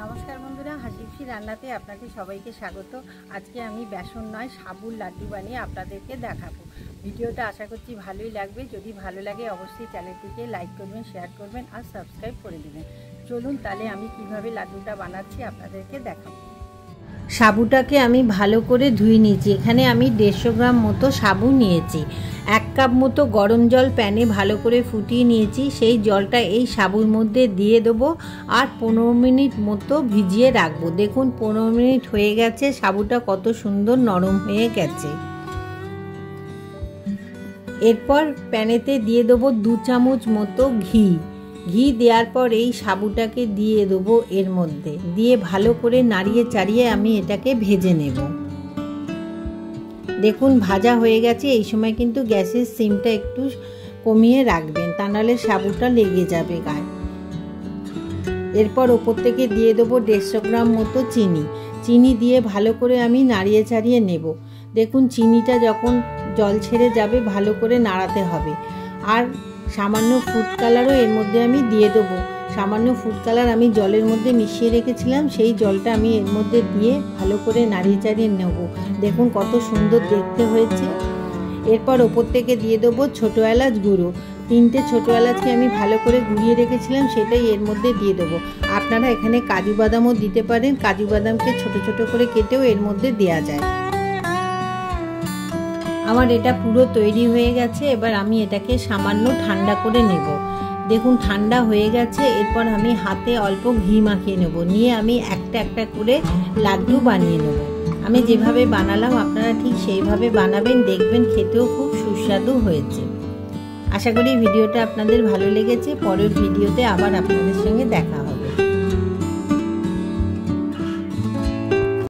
नमस्कार बंधुरा हासिफी रान्नाते आपनादेर सबाइके स्वागत। आज के आमी बेसन नय साबुर लाड्डू बानिये आपनादेरके देखाबो। भिडियोटा आशा करछि भालोई लागबे। यदि भालो लागे अवश्यई चैनलटिके लाइक करबेन, शेयर करबेन और सबस्क्राइब करे दिबेन। चलुन ताहले आमी किभाबे लाड्डूटा बानाচ্ছি आपनादेरके देखाबो। साबुटाके आमी भालो करे धुए निয়েছি। एखाने आमी 150 ग्राम मतो साबु निয়েছি। 1 কাপ মতো গরম জল প্যানে ভালো করে ফুটিয়ে নিয়েছি। সেই জলটা এই সাবুর মধ্যে দিয়ে দেবো আর 15 মিনিট মতো ভিজিয়ে রাখবো। দেখুন 15 মিনিট হয়ে গেছে, সাবুটা কত সুন্দর নরম হয়ে গেছে। এরপর প্যানেতে দিয়ে দেবো 2 চামচ মতো ঘি। ঘি দেওয়ার পর এই সাবুটাকে দিয়ে দেবো এর মধ্যে, দিয়ে ভালো করে নাড়িয়ে চাড়িয়ে আমি এটাকে ভেজে নেব। দেখুন ভাজা হয়ে গেছে। এই সময় কিন্তু গ্যাসের সিমটা একটু কমিয়ে রাখবেন, তা নাহলে সাবুটা লেগে যাবে গায়ে। এরপর ওপর থেকে দিয়ে দেবো 150 গ্রাম মতো চিনি। চিনি দিয়ে ভালো করে আমি নাড়িয়ে চাড়িয়ে নেব। দেখুন চিনিটা যখন জল ছেড়ে যাবে ভালো করে নাড়াতে হবে। আর সামান্য ফুড কালারও এর মধ্যে আমি দিয়ে দেবো। সামান্য ফুড কালার আমি জলের মধ্যে মিশিয়ে রেখেছিলাম, সেই জলটা আমি এর মধ্যে দিয়ে ভালো করে নাড়িয়ে চাড়িয়ে নেব। দেখুন কত সুন্দর দেখতে হয়েছে। এরপর ওপর থেকে দিয়ে দেবো ছোটো এলাচ গুঁড়ো। 3টে ছোটো এলাচকে আমি ভালো করে গুঁড়িয়ে রেখেছিলাম, সেটাই এর মধ্যে দিয়ে দেবো। আপনারা এখানে কাজু বাদামও দিতে পারেন। কাজু বাদামকে ছোট ছোট করে কেটেও এর মধ্যে দেওয়া যায়। আমার এটা পুরো তৈরি হয়ে গেছে। এবার আমি এটাকে সামান্য ঠান্ডা করে নেব। দেখুন ঠান্ডা হয়ে গেছে। এরপর আমি হাতে অল্প ঘি মাখিয়ে নেব, নিয়ে আমি একটা একটা করে লাড্ডু বানিয়ে নেব। আমি যেভাবে বানালাম আপনারা ঠিক সেইভাবে বানাবেন, দেখবেন খেতেও খুব সুস্বাদু হয়েছে। আশা করি ভিডিওটা আপনাদের ভালো লেগেছে। পরের ভিডিওতে আবার আপনাদের সঙ্গে দেখা